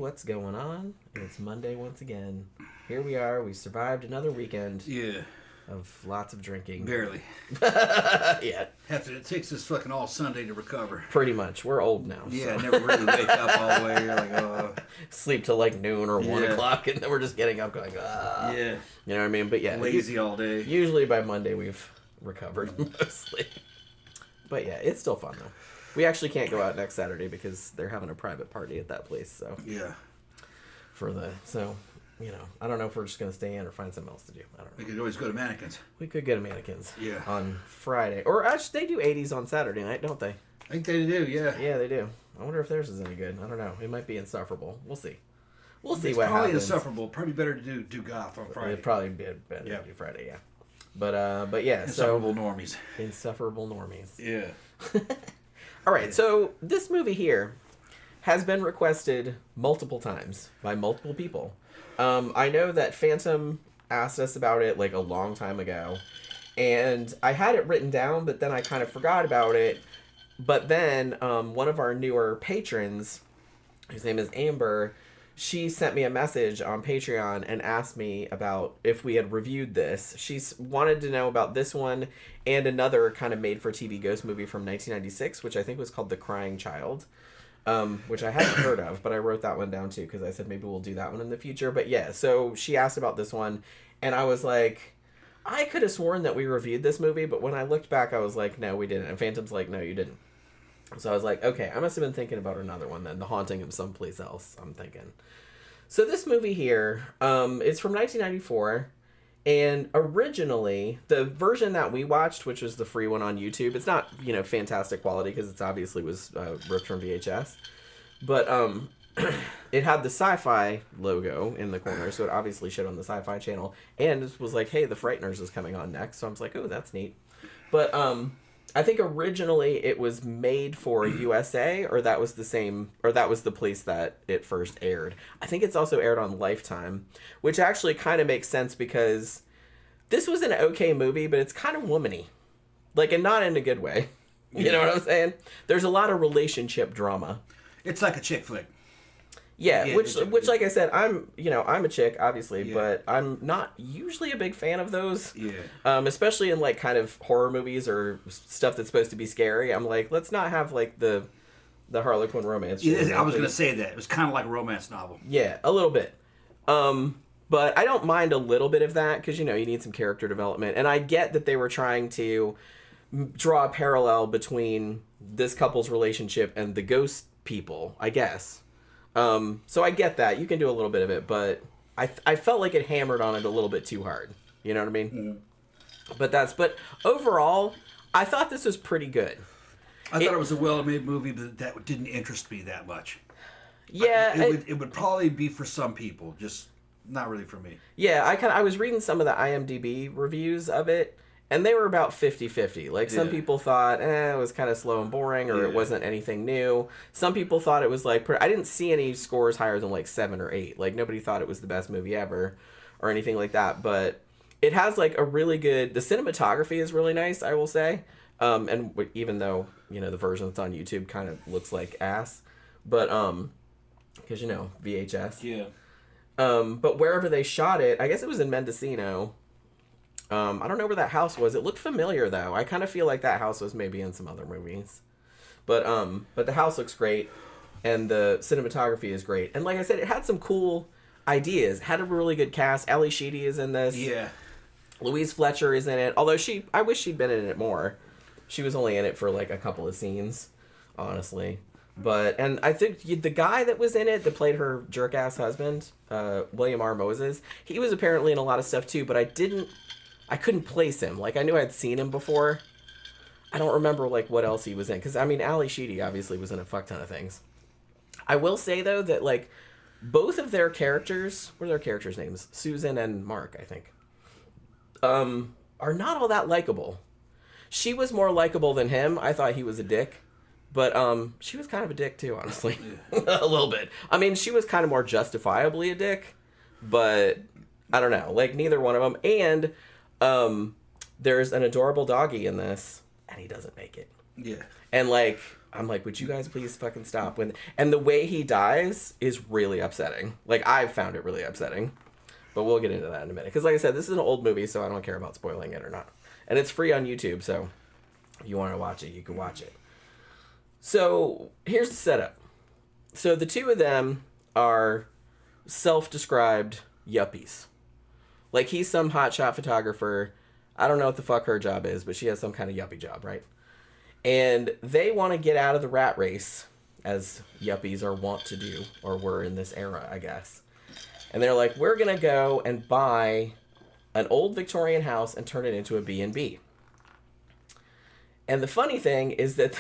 what's going on? It's Monday once again. Here we are. We survived another weekend. Yeah. Of lots of drinking. Barely. Yeah. It takes us fucking all Sunday to recover. Pretty much. We're old now. Yeah, so. never really wake up all the way. You're like, oh. Sleep till like noon or 1 o'clock, and then we're just getting up going, ah. Yeah. You know what I mean? But yeah. Lazy all day. Usually by Monday we've recovered mostly. But yeah, it's still fun though. We actually can't go out next Saturday because they're having a private party at that place. So yeah. You know, I don't know if we're just going to stay in or find something else to do. I don't know. We could always go to Mannequins. We could go to Mannequins. Yeah. On Friday. Or actually, they do 80s on Saturday night, don't they? I think they do, yeah. Yeah, they do. I wonder if theirs is any good. I don't know. It might be insufferable. We'll see. We'll see what happens. It's probably insufferable. Probably better to do Goth on Friday. It'd probably be better to do Friday, yeah. But yeah. Insufferable normies. Insufferable normies. Yeah. All right, so this movie here has been requested multiple times by multiple people. I know that Phantom asked us about it like a long time ago, and I had it written down, but then I kind of forgot about it. But then one of our newer patrons, whose name is Amber, she sent me a message on Patreon and asked me about if we had reviewed this. She wanted to know about this one and another kind of made-for-TV ghost movie from 1996, which I think was called The Crying Child. Which I hadn't heard of, but I wrote that one down too because I said maybe we'll do that one in the future. But yeah, so she asked about this one, and I was like, I could have sworn that we reviewed this movie, but when I looked back, I was like, no, we didn't. And Phantom's like, no, you didn't. So I was like, okay, I must have been thinking about another one then, The Haunting of Someplace Else, I'm thinking. So this movie here, it's from 1994. And originally, the version that we watched, which was the free one on YouTube, it's not, fantastic quality because it's obviously was ripped from VHS. But it had the Sci-Fi logo in the corner, so it obviously showed on the Sci-Fi channel. And it was like, hey, The Frighteners is coming on next. So I was like, oh, that's neat. But I think originally it was made for USA, or that was the place that it first aired. I think it's also aired on Lifetime, which actually kind of makes sense because this was an okay movie, but it's kind of womany. And not in a good way. You know what I'm saying? There's a lot of relationship drama. It's like a chick flick. Yeah, which like I said, I'm a chick, obviously, but I'm not usually a big fan of those. Yeah. Especially in kind of horror movies or stuff that's supposed to be scary. I'm like, let's not have the Harlequin romance. Yeah, I was going to say that. It was kind of like a romance novel. Yeah, a little bit. But I don't mind a little bit of that because, you need some character development. And I get that they were trying to draw a parallel between this couple's relationship and the ghost people, I guess. So I get that. You can do a little bit of it, but I felt like it hammered on it a little bit too hard. You know what I mean? Mm. But overall, I thought this was pretty good. I thought it was a well-made movie, but that didn't interest me that much. Yeah. It would probably be for some people, just not really for me. Yeah, I was reading some of the IMDb reviews of it, and they were about 50-50. Some people thought, it was kind of slow and boring, or it wasn't anything new. Some people thought it was I didn't see any scores higher than 7 or 8. Nobody thought it was the best movie ever, or anything like that. But it has a really good. The cinematography is really nice, I will say. And even though the version that's on YouTube kind of looks like ass, but because VHS. Yeah. But wherever they shot it, I guess it was in Mendocino. I don't know where that house was. It looked familiar though. I kind of feel like that house was maybe in some other movies. But the house looks great, and the cinematography is great. And like I said, it had some cool ideas. Had a really good cast. Ally Sheedy is in this. Yeah. Louise Fletcher is in it. Although I wish she'd been in it more. She was only in it for a couple of scenes, honestly. And I think the guy that was in it that played her jerk ass husband, William R. Moses, he was apparently in a lot of stuff too, but I couldn't place him. I knew I'd seen him before. I don't remember, what else he was in. Because, Ally Sheedy obviously was in a fuck ton of things. I will say, though, that, both of their characters... What are their characters' names? Susan and Mark, I think. Are not all that likable. She was more likable than him. I thought he was a dick. But she was kind of a dick, too, honestly. A little bit. She was kind of more justifiably a dick. But, I don't know. Neither one of them. And... there's an adorable doggy in this, and he doesn't make it. Yeah. And I'm like, would you guys please fucking stop? And the way he dies is really upsetting. Like, I've found it really upsetting. But we'll get into that in a minute. Because like I said, this is an old movie, so I don't care about spoiling it or not. And it's free on YouTube, so if you want to watch it, you can watch it. So here's the setup. So the two of them are self-described yuppies. Like, he's some hotshot photographer. I don't know what the fuck her job is, but she has some kind of yuppie job, right? And they want to get out of the rat race, as yuppies are wont to do, or were in this era, I guess. And they're like, we're going to go and buy an old Victorian house and turn it into a B&B. And the funny thing is that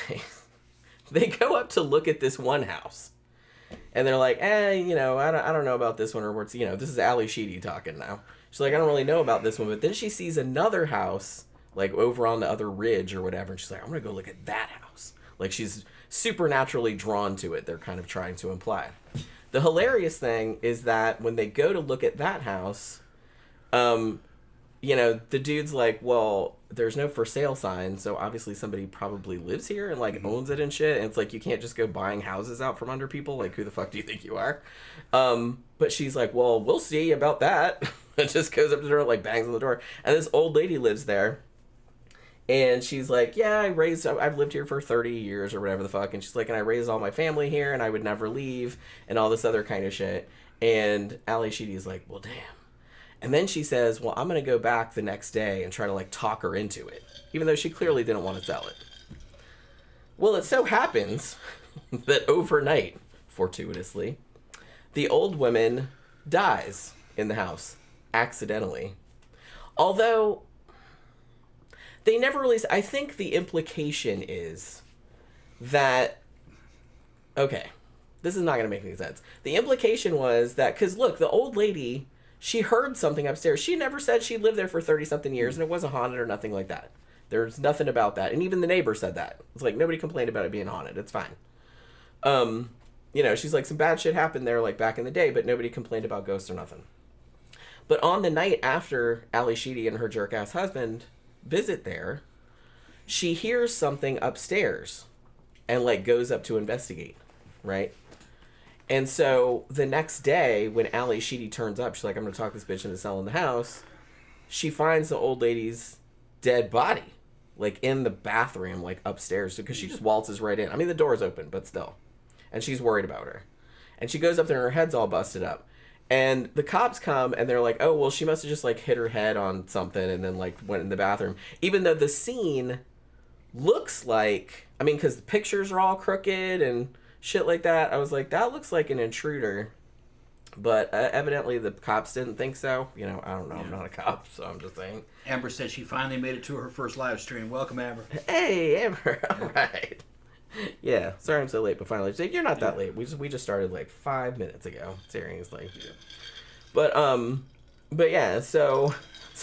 they go up to look at this one house. And they're like, you know, I don't know about this one. Or, you know, this is Ally Sheedy talking now. She's like, I don't really know about this one. But then she sees another house, like, over on the other ridge or whatever. And she's like, I'm going to go look at that house. Like, she's supernaturally drawn to it. They're kind of trying to imply. The hilarious thing is that when they go to look at that house, you know, the dude's like, well, there's no for sale sign, so obviously somebody probably lives here and, like, owns it and shit. And it's like, you can't just go buying houses out from under people. Like, who the fuck do you think you are? But she's like, well, we'll see about that. And just goes up to the door, like, bangs on the door. And this old lady lives there. And she's like, yeah, I've lived here for 30 years or whatever the fuck. And she's like, and I raised all my family here and I would never leave and all this other kind of shit. And Ally Sheedy's like, well, damn. And then she says, well, I'm going to go back the next day and try to, like, talk her into it, even though she clearly didn't want to sell it. Well, it so happens that overnight, fortuitously, the old woman dies in the house, accidentally. Although, they never really... I think the implication is that... Okay, this is not going to make any sense. The implication was that... Because, look, the old lady... She heard something upstairs. She never said she lived there for 30-something years, and it wasn't haunted or nothing like that. There's nothing about that. And even the neighbor said that. It's like, nobody complained about it being haunted. It's fine. You know, she's like, some bad shit happened there, like, back in the day, but nobody complained about ghosts or nothing. But on the night after Ally Sheedy and her jerk-ass husband visit there, she hears something upstairs and, like, goes up to investigate, right? And so the next day, when Ally Sheedy turns up, she's like, I'm going to talk this bitch into selling the house. She finds the old lady's dead body, like, in the bathroom, like, upstairs. Because she just waltzes right in. I mean, the door's open, but still. And she's worried about her. And she goes up there and her head's all busted up. And the cops come and they're like, oh, well, she must have just, like, hit her head on something and then, like, went in the bathroom. Even though the scene looks like, I mean, because the pictures are all crooked and shit like that. I was like, that looks like an intruder. But evidently the cops didn't think so. You know, I don't know. Yeah. I'm not a cop, so I'm just saying. Amber said she finally made it to her first live stream. Welcome, Amber. Hey, Amber. All right. Yeah. Sorry I'm so late, but finally. You're not that late. We just started like 5 minutes ago. Seriously. Yeah. But yeah, so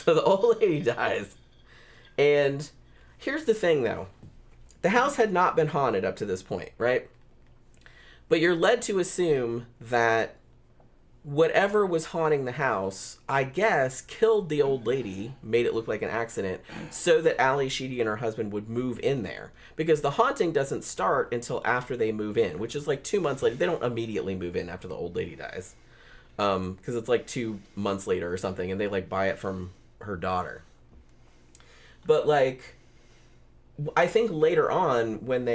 the old lady dies. And here's the thing, though. The house had not been haunted up to this point, right? But you're led to assume that whatever was haunting the house, I guess, killed the old lady, made it look like an accident, so that Ally Sheedy and her husband would move in there. Because the haunting doesn't start until after they move in, which is like 2 months later. They don't immediately move in after the old lady dies. Because it's like 2 months later or something, and they, like, buy it from her daughter. But, like, I think later on, when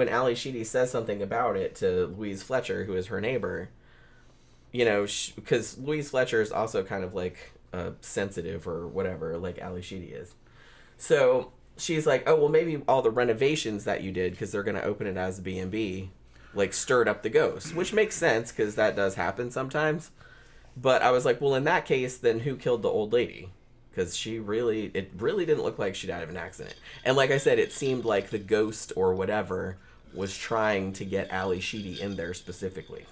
Ally Sheedy says something about it to Louise Fletcher, who is her neighbor, you know, because Louise Fletcher is also kind of, like, sensitive or whatever, like Ally Sheedy is. So she's like, oh, well, maybe all the renovations that you did, because they're going to open it as a B&B, like, stirred up the ghost, which makes sense, because that does happen sometimes. But I was like, well, in that case, then who killed the old lady? Because it really didn't look like she died of an accident. And like I said, it seemed like the ghost or whatever was trying to get Ally Sheedy in there specifically.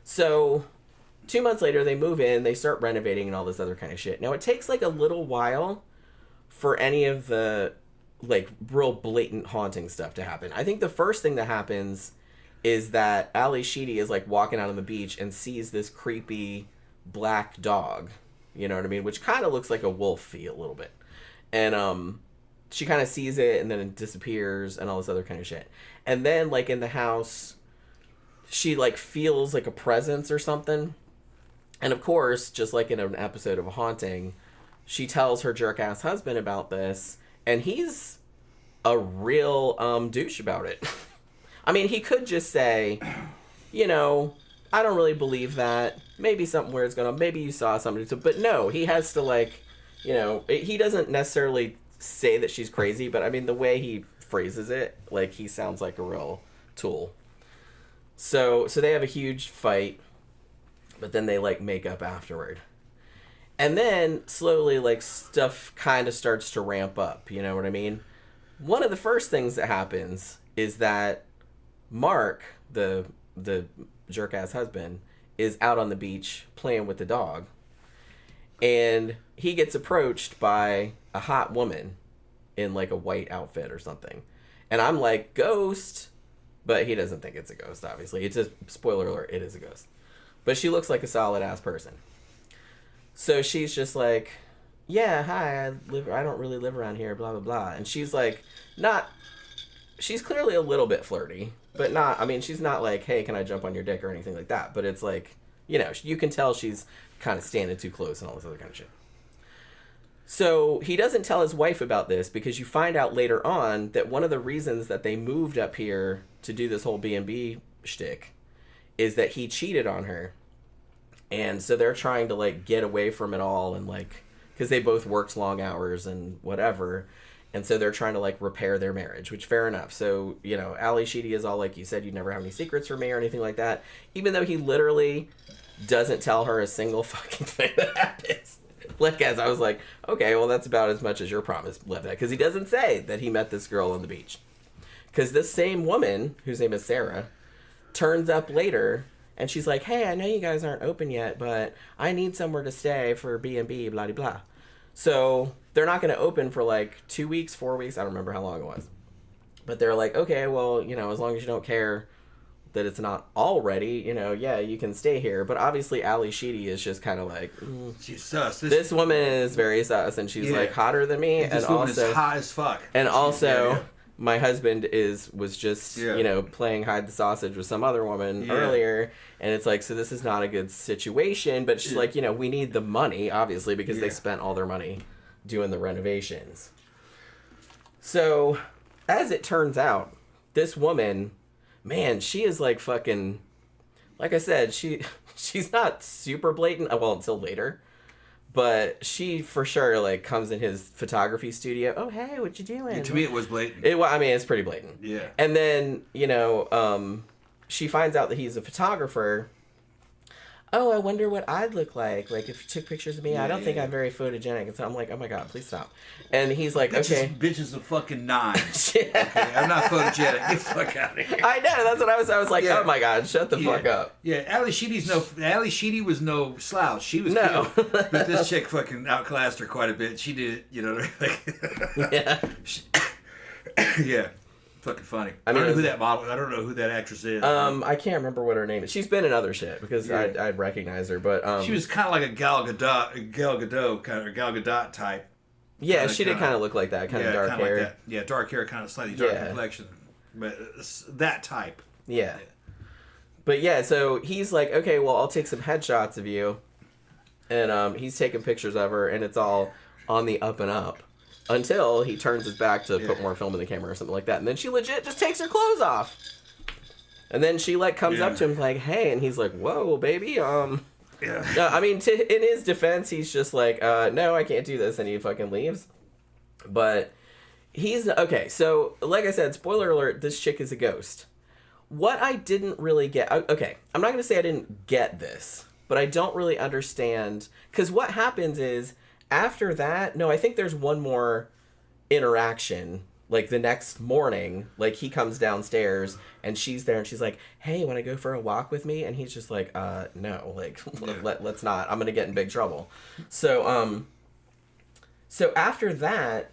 So 2 months later, they move in, they start renovating and all this other kind of shit. Now, it takes, like, a little while for any of the, like, real blatant haunting stuff to happen. I think the first thing that happens is that Ally Sheedy is, like, walking out on the beach and sees this creepy black dog. You know what I mean? Which kind of looks like a wolfie a little bit. And she kind of sees it and then it disappears and all this other kind of shit. And then, like, in the house, she, like, feels like a presence or something. And of course, just like in an episode of A Haunting, she tells her jerk-ass husband about this, and he's a real douche about it. I mean, he could just say, you know, I don't really believe that. Maybe something weird's going on. Maybe you saw something. But no, he has to, like, you know, he doesn't necessarily say that she's crazy, but I mean, the way he phrases it, like, he sounds like a real tool. So they have a huge fight, but then they, like, make up afterward. And then, slowly, like, stuff kind of starts to ramp up, you know what I mean? One of the first things that happens is that Mark, the jerk-ass husband, is out on the beach playing with the dog. And he gets approached by a hot woman in, like, a white outfit or something. And I'm like, ghost! But he doesn't think it's a ghost, obviously. It's just, spoiler alert, it is a ghost. But she looks like a solid-ass person. So she's just like, yeah, hi, I don't really live around here, blah, blah, blah. And she's like, she's clearly a little bit flirty, but not, I mean, she's not like, hey, can I jump on your dick or anything like that. But it's like, you know, you can tell she's kind of standing too close and all this other kind of shit. So he doesn't tell his wife about this because you find out later on that one of the reasons that they moved up here to do this whole B&B shtick is that he cheated on her. And so they're trying to, like, get away from it all and, like, because they both worked long hours and whatever. And so they're trying to, like, repair their marriage, which fair enough. So, you know, Ally Sheedy is all like, you said you never have any secrets for me or anything like that. Even though he literally doesn't tell her a single fucking thing that happens. Like, as I was like, okay, well, that's about as much as your promise left that. Because he doesn't say that he met this girl on the beach. Because this same woman, whose name is Sarah, turns up later, and she's like, hey, I know you guys aren't open yet, but I need somewhere to stay for B&B, blah, blah, blah. So they're not going to open for, like, 2 weeks, 4 weeks. I don't remember how long it was. But they're like, okay, well, you know, as long as you don't care that it's not all ready, you know, yeah, you can stay here. But obviously, Ally Sheedy is just kind of like, she's sus. This woman is very sus, and she's like hotter than me, this woman is hot as fuck. And also, my husband was just you know, playing hide the sausage with some other woman earlier, and it's like, so this is not a good situation. But she's like, you know, we need the money, obviously, because they spent all their money doing the renovations. So, as it turns out, this woman, man, she is like fucking, like I said, she's not super blatant, well, until later, but she for sure, like, comes in his photography studio. Oh, hey, what you doing? To me, it was blatant. I mean, it's pretty blatant. Yeah. And then, you know, she finds out that he's a photographer. Oh, I wonder what I'd look like if you took pictures of me. I don't think I'm very photogenic. And so I'm like, oh my God, please stop. And he's like, okay. Bitches of fucking nine. Okay, I'm not photogenic. Get the fuck out of here. I know, that's what I was like, oh my God, shut the fuck up. Yeah, Ally Sheedy was no slouch. She was cute. But this chick fucking outclassed her quite a bit. She did it, you know, like, yeah. Fucking funny. I don't know who that model. I don't know who that actress is. I can't remember what her name is. She's been in other shit because I'd recognize her, but she was kind of like a Gal Gadot kind of Gal Gadot type. Yeah, she did kind of look like that, kind of dark hair. Like that. Yeah, dark hair, kind of slightly dark complexion, but that type. Yeah. But yeah, so he's like, okay, well, I'll take some headshots of you, and he's taking pictures of her, and it's all on the up and up. Until he turns his back to put more film in the camera or something like that. And then she legit just takes her clothes off. And then she, like, comes up to him like, hey. And he's like, whoa, baby. No, I mean, in his defense, he's just like, no, I can't do this. And he fucking leaves. But he's... Okay, so, like I said, spoiler alert, this chick is a ghost. What I didn't really get... Okay, I'm not going to say I didn't get this. But I don't really understand... Because what happens is... After that, no, I think there's one more interaction. Like, the next morning, like, he comes downstairs, and she's there, and she's like, hey, want to go for a walk with me? And he's just like, no, like, let's not. I'm going to get in big trouble. So after that,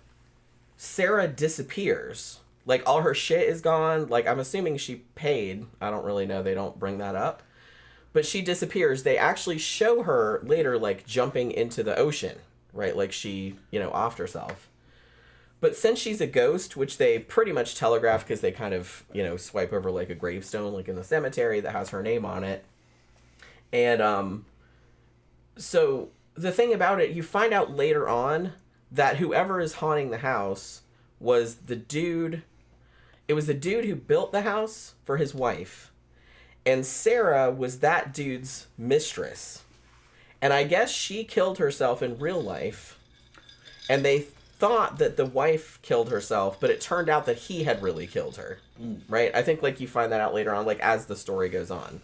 Sarah disappears. Like, all her shit is gone. Like, I'm assuming she paid. I don't really know. They don't bring that up. But she disappears. They actually show her later, like, jumping into the ocean. Right, like she, you know, offed herself. But since she's a ghost, which they pretty much telegraph because they kind of, swipe over like a gravestone, like in the cemetery that has her name on it. And so the thing about it, you find out later on that whoever is haunting the house was the dude. It was the dude who built the house for his wife. And Sarah was that dude's mistress. And I guess she killed herself in real life. And they thought that the wife killed herself, but it turned out that he had really killed her. Right? I think, you find that out later on, as the story goes on.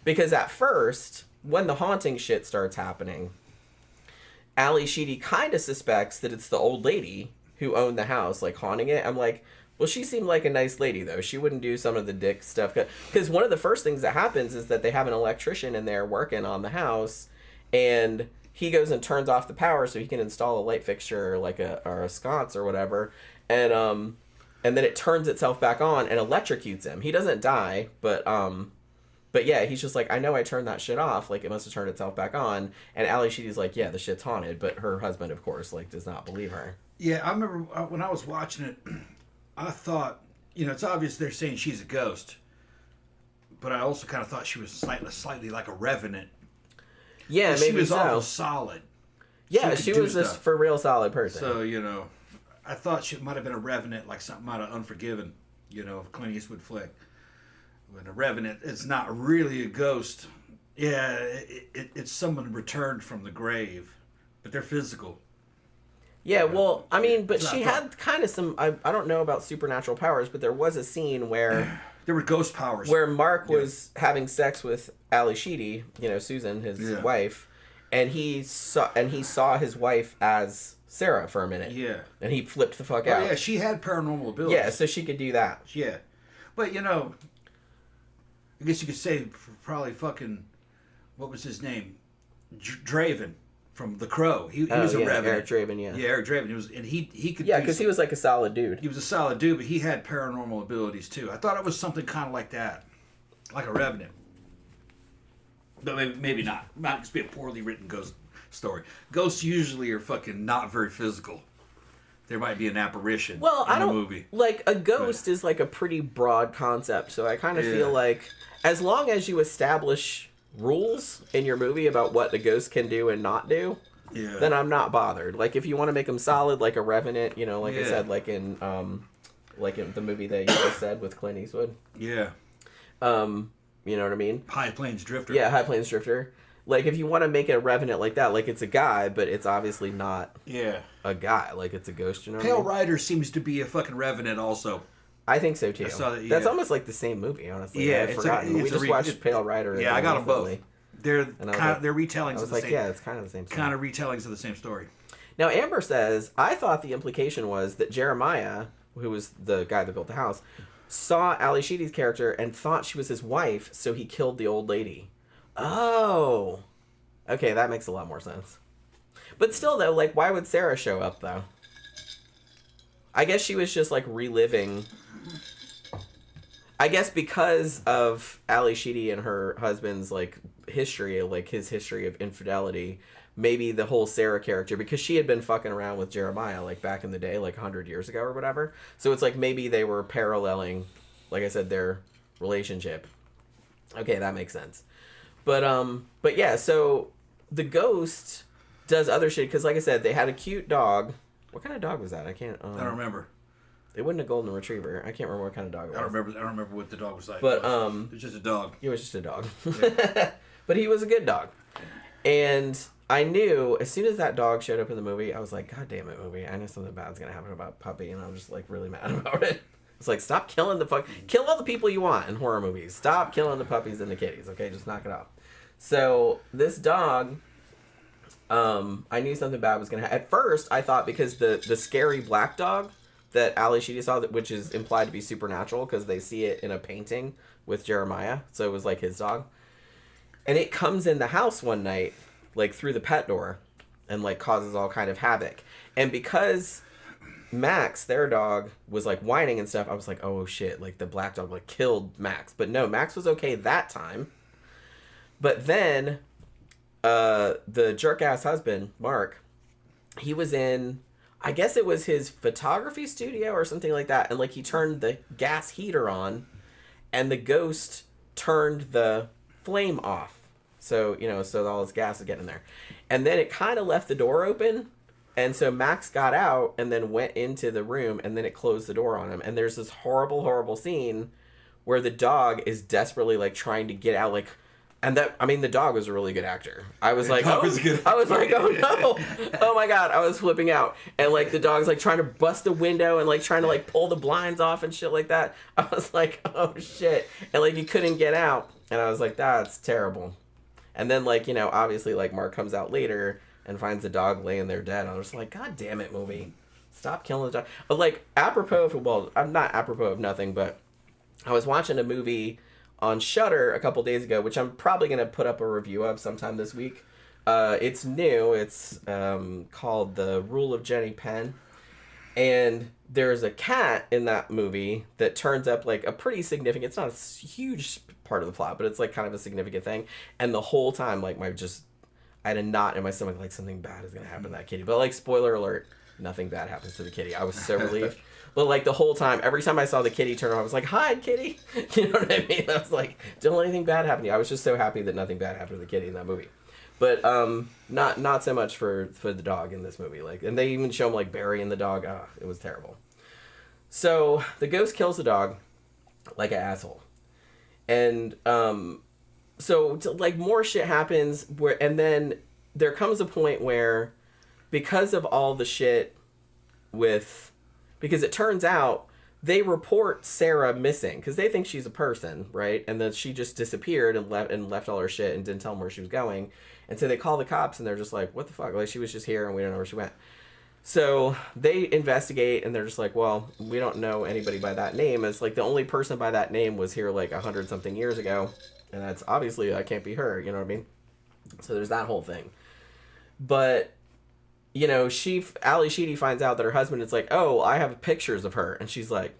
Because at first, when the haunting shit starts happening, Ally Sheedy kind of suspects that it's the old lady who owned the house, haunting it. I'm like, well, she seemed like a nice lady, though. She wouldn't do some of the dick stuff. Because one of the first things that happens is that they have an electrician in there working on the house, and he goes and turns off the power so he can install a light fixture or a sconce or whatever, and then it turns itself back on and electrocutes him. He doesn't die, but yeah, he's just like, I know I turned that shit off, it must have turned itself back on. And Ally Sheedy's like, yeah, the shit's haunted, but her husband, of course, does not believe her. Yeah, I remember when I was watching it, I thought, it's obvious they're saying she's a ghost, but I also kind of thought she was slightly like a revenant. Yeah, maybe she was so. awful solid. Yeah, she was just for real solid person. So, I thought she might have been a revenant, like something out of Unforgiven, Clint Eastwood flick. When a revenant, it's not really a ghost. Yeah, it's someone returned from the grave, but they're physical. Yeah, well, I mean, but she had kind of some, I don't know about supernatural powers, but there was a scene where... There were ghost powers. Where Mark was having sex with Ally Sheedy, Susan, his wife, and he saw his wife as Sarah for a minute. Yeah. And he flipped the fuck out. Yeah, she had paranormal abilities. Yeah, so she could do that. Yeah. But, I guess you could say probably fucking, what was his name? Draven from The Crow. He was a revenant. Eric Draven, yeah. Yeah, Eric Draven. He could. Yeah, because he was a solid dude. He was a solid dude, but he had paranormal abilities too. I thought it was something kind of like that, like a revenant. But maybe not. Might just be a poorly written ghost story. Ghosts usually are fucking not very physical. There might be an apparition in the movie. A ghost is a pretty broad concept, so I kind of feel like as long as you establish rules in your movie about what the ghost can do and not do, then I'm not bothered. If you want to make them solid, like a revenant, I said, in the movie that you just said with Clint Eastwood. Yeah. You know what I mean? High Plains Drifter. Yeah, High Plains Drifter. If you want to make it a revenant like that, it's a guy, but it's obviously not a guy. It's a ghost, you know what I mean? Pale Rider seems to be a fucking revenant also. I think so too. That's almost like the same movie, honestly. Yeah, I've forgotten. We just watched Pale Rider. Yeah, I got them both. They're retellings. I was like, yeah, it's kind of the same. Kind of retellings of the same story. Now Amber says, I thought the implication was that Jeremiah, who was the guy that built the house, saw Ally Sheedy's character and thought she was his wife, so he killed the old lady. Oh, okay, that makes a lot more sense. But still, though, why would Sarah show up though? I guess she was just reliving. I guess because of Ally Sheedy and her husband's history, his history of infidelity, maybe the whole Sarah character, because she had been fucking around with Jeremiah back in the day, 100 years ago or whatever. So it's maybe they were paralleling, like I said, their relationship. Okay, that makes sense. But yeah, so the ghost does other shit because, like I said, they had a cute dog. What kind of dog was that? I can't. I don't remember. It wasn't a golden retriever. I can't remember what kind of dog it was. I don't remember what the dog was like. But it was just a dog. It was just a dog. Yeah. But he was a good dog. And I knew as soon as that dog showed up in the movie, I was like, God damn it, movie! I know something bad's gonna happen about Puppy, and I was just really mad about it. It's stop killing kill all the people you want in horror movies. Stop killing the puppies and the kitties. Okay, just knock it off. So this dog. I knew something bad was gonna happen. At first, I thought because the scary black dog that Ally Sheedy saw, which is implied to be supernatural because they see it in a painting with Jeremiah, so it was his dog, and it comes in the house one night, through the pet door, and causes all kind of havoc. And because Max, their dog, was whining and stuff, I was like, oh shit, the black dog killed Max. But no, Max was okay that time. But then the jerk ass husband, Mark, he was in, I guess it was his photography studio or something like that. And, like, he turned the gas heater on, and the ghost turned the flame off. So, so all this gas is getting in there. And then it kind of left the door open. And so Max got out and then went into the room, and then it closed the door on him. And there's this horrible, horrible scene where the dog is desperately, like, trying to get out, like... And the dog was a really good actor. I was like, oh no. Oh my God. I was flipping out. And like the dog's like trying to bust the window and like trying to like pull the blinds off and shit like that. I was like, oh shit. And like he couldn't get out. And I was like, that's terrible. And then like, obviously like Mark comes out later and finds the dog laying there dead. I was like, God damn it, movie. Stop killing the dog. But like I'm not apropos of nothing, but I was watching a movie on Shudder a couple days ago, which I'm probably going to put up a review of sometime this week. It's new. It's called The Rule of Jenny Penn. And there's a cat in that movie that turns up like a pretty significant... It's not a huge part of the plot, but it's like kind of a significant thing. And the whole time, like I had a knot in my stomach, like something bad is going to happen to that kitty. But like, spoiler alert, nothing bad happens to the kitty. I was so relieved. But, like, the whole time, every time I saw the kitty turn around, I was like, hide, kitty. You know what I mean? I was like, don't let anything bad happen to you. I was just so happy that nothing bad happened to the kitty in that movie. But not so much for the dog in this movie. Like, and they even show him, like, burying the dog. It was terrible. So, the ghost kills the dog like an asshole. And more shit happens. And then there comes a point where, because of all the shit because it turns out they report Sarah missing because they think she's a person, right? And then she just disappeared and left all her shit and didn't tell them where she was going. And so they call the cops and they're just like, what the fuck? Like, she was just here and we don't know where she went. So they investigate and they're just like, well, we don't know anybody by that name. It's like the only person by that name was here like 100-something years ago. And that's obviously, that can't be her, you know what I mean? So there's that whole thing. But... Ally Sheedy finds out that her husband is like, oh, I have pictures of her. And she's like,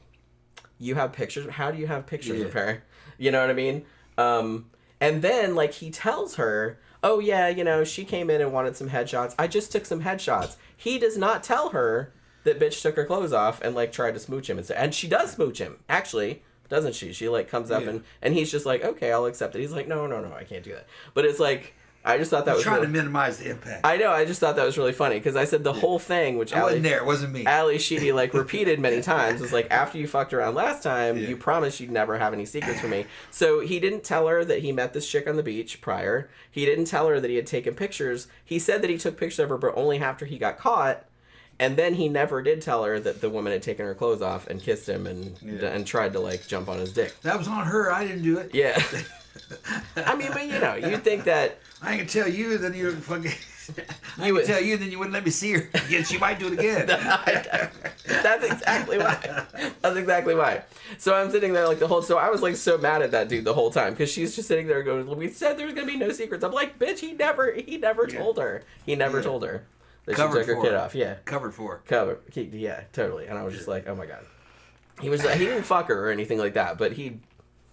you have pictures? How do you have pictures of her? You know what I mean? And then, like, he tells her, oh, yeah, she came in and wanted some headshots. I just took some headshots. He does not tell her that bitch took her clothes off and, like, tried to smooch him. And she does smooch him, actually. Doesn't she? She, like, comes up and he's just like, okay, I'll accept it. He's like, no, I can't do that. But it's like... I just thought that was trying to minimize the impact. I know. I just thought that was really funny because I said the whole thing, which I wasn't there. It wasn't me. Ally Sheedy like repeated many times was like, after you fucked around last time, you promised you'd never have any secrets from me. So he didn't tell her that he met this chick on the beach prior. He didn't tell her that he had taken pictures. He said that he took pictures of her, but only after he got caught. And then he never did tell her that the woman had taken her clothes off and kissed him and tried to like jump on his dick. That was on her. I didn't do it. Yeah. I mean, but you'd think that. I can tell you, then you're fucking. I can tell you, then you wouldn't let me see her again. She might do it again. That's exactly why. That's exactly why. So I'm sitting there like the whole. So I was like so mad at that dude the whole time because she's just sitting there going, "We said there's gonna be no secrets." I'm like, "Bitch, he never told her. He never told her that she took her kid off." Yeah, covered for. Yeah, totally. And I was just like, "Oh my God." He didn't fuck her or anything like that, but he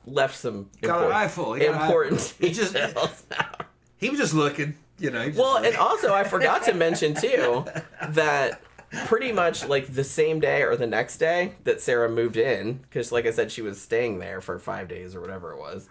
left some important details out. He was just looking, and also I forgot to mention too that pretty much like the same day or the next day that Sarah moved in, because like I said, she was staying there for 5 days or whatever it was,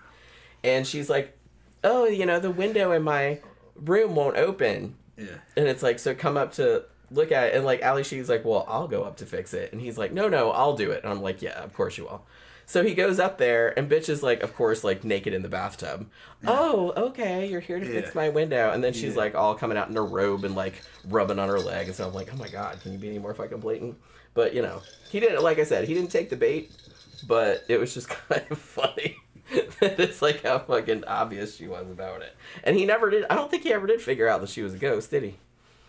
and she's like, "Oh, the window in my room won't open." Yeah. And it's like, so come up to look at it, and like Ally Sheedy's like, "Well, I'll go up to fix it," and he's like, "No, I'll do it." And I'm like, "Yeah, of course you will." So he goes up there, and bitch is like, of course, like naked in the bathtub. Yeah. Oh, okay, you're here to fix my window. And then she's like all coming out in her robe and like rubbing on her leg. And so I'm like, oh my God, can you be any more fucking blatant? But he didn't, like I said, he didn't take the bait, but it was just kind of funny. It's like how fucking obvious she was about it. And he never did, I don't think he ever did figure out that she was a ghost, did he?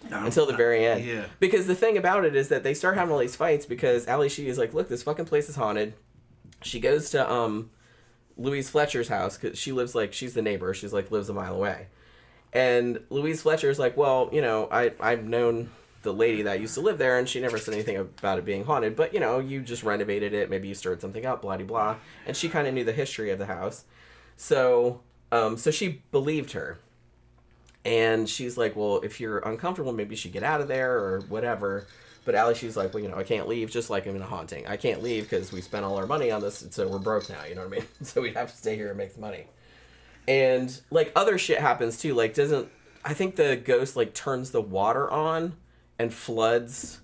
No, until the very end. Yeah. Because the thing about it is that they start having all these fights because Ally Sheedy is like, look, this fucking place is haunted. She goes to Louise Fletcher's house because she lives she's the neighbor. She's like lives a mile away, and Louise Fletcher's like, well, I've known the lady that used to live there, and she never said anything about it being haunted. But you just renovated it. Maybe you stirred something up, blah blah. And she kind of knew the history of the house, so she believed her, and she's like, well, if you're uncomfortable, maybe you should get out of there or whatever. But Ally Sheedy's like, well, I can't leave just like I'm in a haunting. I can't leave because we spent all our money on this, so we're broke now, you know what I mean? So we have to stay here and make the money. And, like, other shit happens, too. Like, I think the ghost, like, turns the water on and floods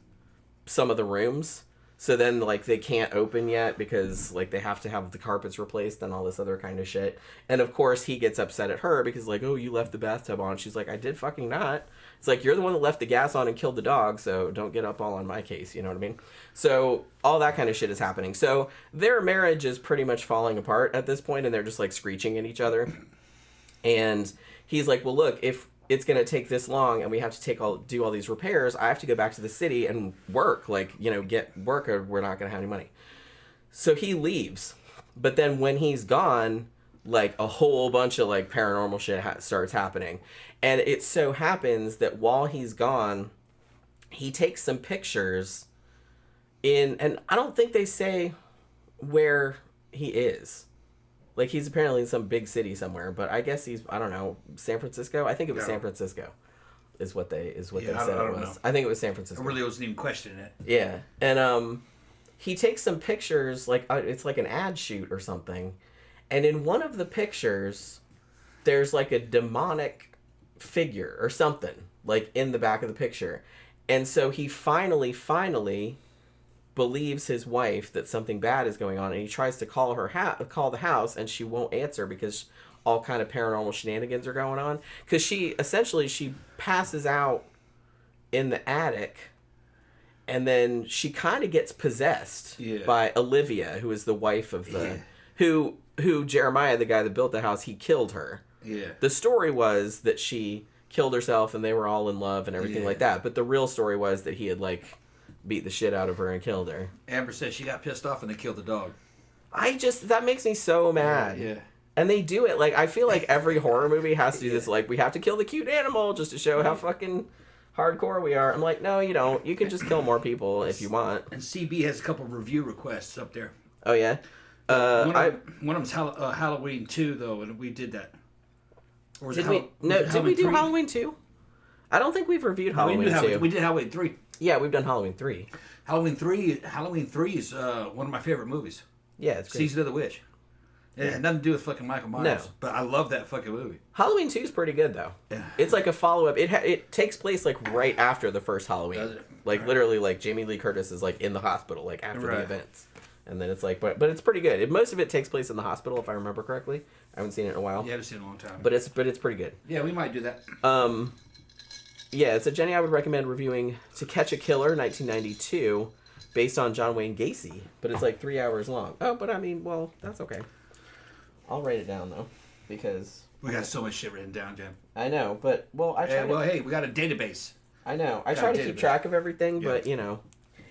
some of the rooms. So then, like, they can't open yet because, like, they have to have the carpets replaced and all this other kind of shit. And, of course, he gets upset at her because, like, oh, you left the bathtub on. She's like, I did fucking not. It's like, you're the one that left the gas on and killed the dog, so don't get up all on my case, you know what I mean? So, all that kind of shit is happening. So, their marriage is pretty much falling apart at this point, and they're just, like, screeching at each other. And he's like, well, look, if it's going to take this long and we have to do all these repairs, I have to go back to the city and work, like, get work or we're not going to have any money. So he leaves. But then when he's gone, like, a whole bunch of, like, paranormal shit starts happening. And it so happens that while he's gone, he takes some pictures and I don't think they say where he is. Like, he's apparently in some big city somewhere, but I guess he's, I don't know, San Francisco? I think it was San Francisco is what they said it was. Know. I think it was San Francisco. I really wasn't even questioning it. Yeah. And he takes some pictures, like, it's like an ad shoot or something. And in one of the pictures, there's, like, a demonic figure or something, like, in the back of the picture. And so he finally believes his wife that something bad is going on, and he tries to call the house, and she won't answer because all kind of paranormal shenanigans are going on. Because she passes out in the attic, and then she kind of gets possessed by Olivia, who is the wife of the who Jeremiah, the guy that built the house, he killed her. Yeah. The story was that she killed herself, and they were all in love and everything like that. But the real story was that he had, like, beat the shit out of her and killed her. Amber says she got pissed off and they killed the dog. That makes me so mad. Yeah. And they do it, like, I feel like every horror movie has to do this, like, we have to kill the cute animal just to show how fucking hardcore we are. I'm like, no, you don't. You can just kill more people if you want. And CB has a couple of review requests up there. Oh, yeah? One of them's Halloween 2, though, and we did that. Or was did we do Halloween 2? I don't think we've reviewed Halloween 2. We did Halloween 3. Yeah, we've done Halloween 3. Halloween 3 is one of my favorite movies. Yeah, it's great. Season of the Witch. It had nothing to do with fucking Michael Myers. No. But I love that fucking movie. Halloween 2 is pretty good, though. Yeah. It's like a follow-up. It takes place, like, right after the first Halloween. Does it? Like, right. Literally, like, Jamie Lee Curtis is, like, in the hospital, like, after the events. And then it's like, but it's pretty good. Most of it takes place in the hospital, if I remember correctly. I haven't seen it in a while. Yeah, I haven't seen it in a long time. But it's pretty good. Yeah, we might do that. Yeah, so Jenny, I would recommend reviewing To Catch a Killer, 1992, based on John Wayne Gacy, but it's like 3 hours long. Oh, but I mean, well, that's okay. I'll write it down, though, because... We got so much shit written down, Jen. I know, but, well, hey, we got a database. I know. I try to keep track of everything, but, you know...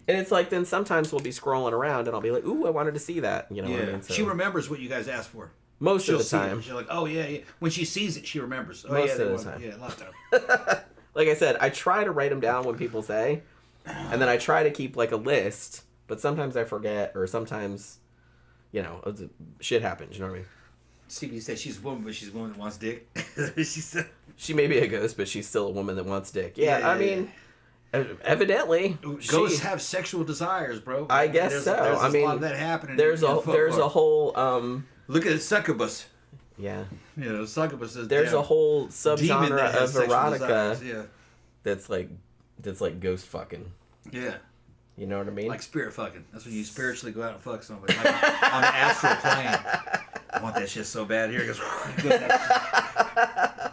And it's like, then sometimes we'll be scrolling around, and I'll be like, ooh, I wanted to see that, you know what I mean? So, she remembers what you guys asked for. Most of the time. She's like, oh, yeah. When she sees it, she remembers. Oh, most of the time. Yeah, a lot of time. Like I said, I try to write them down when people say, and then I try to keep, like, a list, but sometimes I forget, or sometimes, you know, shit happens, you know what I mean? CB said she's a woman, but she's a woman that wants dick. She said... She may be a ghost, but she's still a woman that wants dick. Yeah, I mean... Evidently, ghosts have sexual desires, bro. I guess so. I mean, a lot of that happening. There's a whole. Look at succubus. Yeah. You know, succubus is. There's a whole subgenre of erotica. Yeah. That's like ghost fucking. Yeah. You know what I mean? Like spirit fucking. That's when you spiritually go out and fuck somebody like on the astral plane. I want that shit so bad. Here it goes.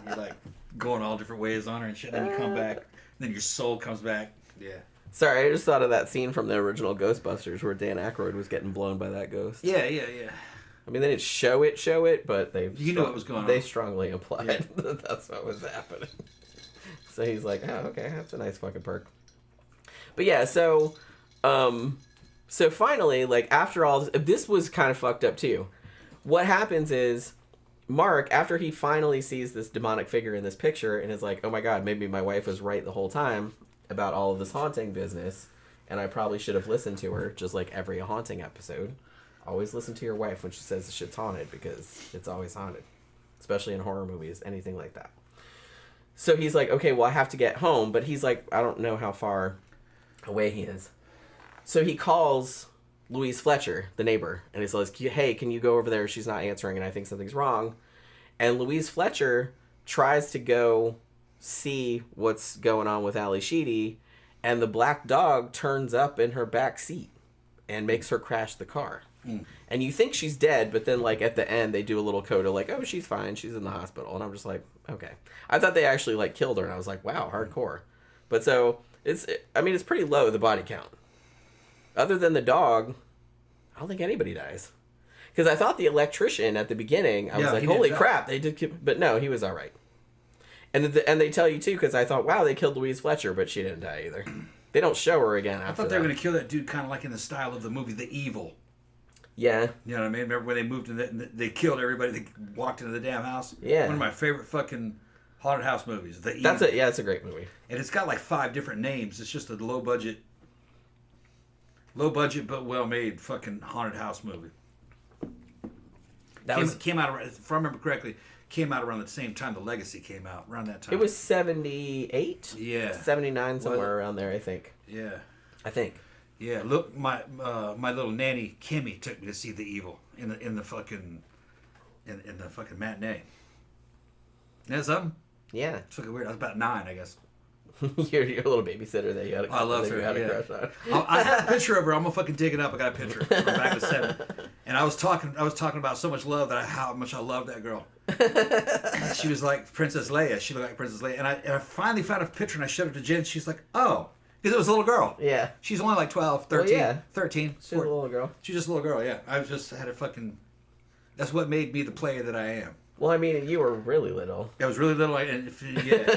You're like going all different ways on her and shit. Then you come back. Then your soul comes back. Yeah. Sorry, I just thought of that scene from the original Ghostbusters where Dan Aykroyd was getting blown by that ghost. Yeah. I mean, they didn't show it, but they... You knew what was going on. They strongly implied that that's what was happening. So he's like, oh, okay, that's a nice fucking perk. But yeah, so finally, like, after all this was kind of fucked up, too. What happens is... Mark, after he finally sees this demonic figure in this picture and is like, oh my god, maybe my wife was right the whole time about all of this haunting business, and I probably should have listened to her, just like every haunting episode. Always listen to your wife when she says the shit's haunted, because it's always haunted. Especially in horror movies, anything like that. So he's like, okay, well, I have to get home, but he's like, I don't know how far Away he is. So he calls Louise Fletcher, the neighbor, and he says, hey, can you go over there? She's not answering, and I think something's wrong. And Louise Fletcher tries to go see what's going on with Ally Sheedy, and the black dog turns up in her back seat and makes her crash the car. And you think she's dead, but then, like, at the end, they do a little coda, like, oh, she's fine, she's in the hospital. And I'm just like, okay. I thought they actually, like, killed her, and I was like, wow, hardcore. But so, it's pretty low, the body count. Other than the dog, I don't think anybody dies. Because I thought the electrician at the beginning, I was like, holy crap, they did, but no, he was all right. And they tell you, too, because I thought, wow, they killed Louise Fletcher, but she didn't die either. They don't show her again after I thought they were going to kill that dude kind of like in the style of the movie The Evil. Yeah. You know what I mean? Remember when they moved in, they killed everybody that walked into the damn house? Yeah. One of my favorite fucking haunted house movies, The Evil. That's a great movie. And it's got like 5 different names. It's just a low budget but well made fucking haunted house movie. Came out, if I remember correctly, came out around the same time The Legacy came out, around that time. It was 78? Yeah. 79, somewhere around there, I think. Yeah. I think. Yeah, look, my little nanny Kimmy took me to see The Evil in the fucking matinee. You know something? Yeah. It's fucking weird. I was about 9, I guess. you're a little babysitter that you had a I love her. You had Yeah. a crush on. I have a picture of her. I'm gonna fucking dig it up. I got a picture from back in 7. And I was talking about so much love how much I love that girl. She was like Princess Leia. She looked like Princess Leia. And I finally found a picture and I showed it to Jen. She's like, oh. Because it was a little girl. Yeah. She's only like 12, 13. Well, yeah. 13. She's a little girl. She's just a little girl, yeah. I just had a fucking... That's what made me the player that I am. Well, I mean, you were really little. I was really little, and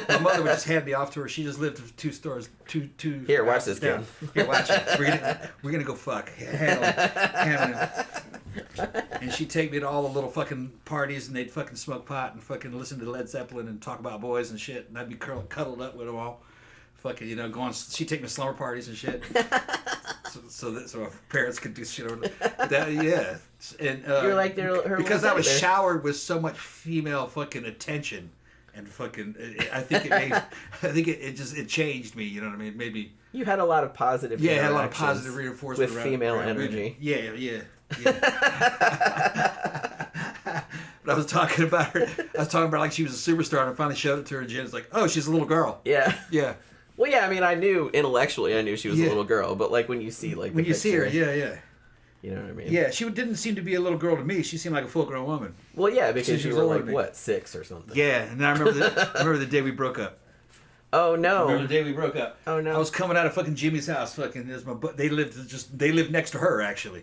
my mother would just hand me off to her. She just lived 2 stores, two. Here, watch this down. Here, watch it. We're gonna go fuck. Handle it. And she'd take me to all the little fucking parties, and they'd fucking smoke pot and fucking listen to Led Zeppelin and talk about boys and shit. And I'd be cuddled up with them all. Fucking, she'd take me to slumber parties and shit. so our parents could do shit over that. Yeah. And You're like her because I was showered with so much female fucking attention, and fucking I think it changed me. You know what I mean? Maybe you had a lot of positive. Yeah, I had a lot of positive reinforcement with female energy. Yeah. But I was talking about her. I was talking about like she was a superstar, and I finally showed it to her, and Jen's like, "Oh, she's a little girl." Yeah. Yeah. Well, yeah. I mean, I knew intellectually, I knew she was a little girl, but like when you see like when you see her, yeah. You know what I mean? Yeah, she didn't seem to be a little girl to me. She seemed like a full-grown woman. Well, yeah, because she you was were older like what, 6 or something. Yeah, and then I remember the day we broke up. Oh no! Remember the day we broke up? Oh no! I was coming out of fucking Jimmy's house. Fucking, they lived next to her actually,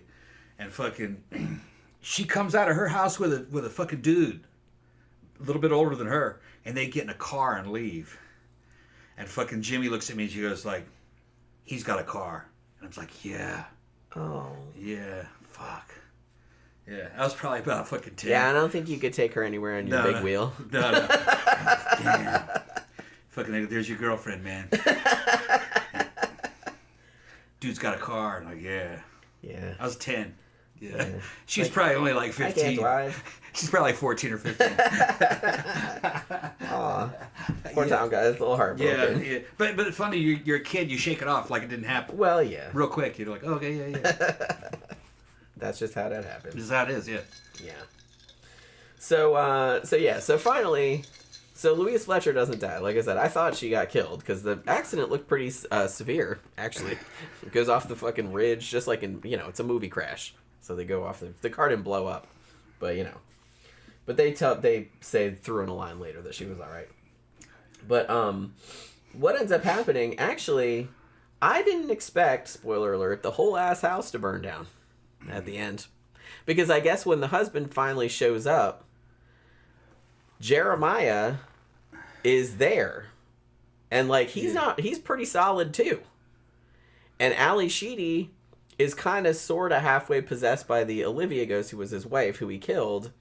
and fucking, she comes out of her house with a fucking dude, a little bit older than her, and they get in a car and leave. And fucking Jimmy looks at me and she goes like, "He's got a car," and I was like, "Yeah." Oh. Yeah. Fuck. Yeah, I was probably about fucking 10. Yeah, I don't think you could take her anywhere in your big wheel. No. Damn. Fucking, there's your girlfriend, man. Dude's got a car. And like, yeah. Yeah. I was 10. Yeah. She's probably only like 15. I can't drive. She's probably like 14 or 15. Aw. Poor town guy. It's a little heartbroken. Yeah. But it's funny, you're a kid, you shake it off like it didn't happen. Well, yeah. Real quick, you're like, okay, yeah. That's just how that happens. This is how it is, yeah. Yeah. So finally, Louise Fletcher doesn't die. Like I said, I thought she got killed because the accident looked pretty severe, actually. It goes off the fucking ridge, just like in, it's a movie crash. So they go off the car didn't blow up, but but they say threw in a line later that she was all right. But what ends up happening? Actually, I didn't expect, spoiler alert, the whole ass house to burn down at the end, because I guess when the husband finally shows up, Jeremiah is there, and like he's pretty solid too, and Ally Sheedy is kind of sort of halfway possessed by the Olivia ghost who was his wife, who he killed.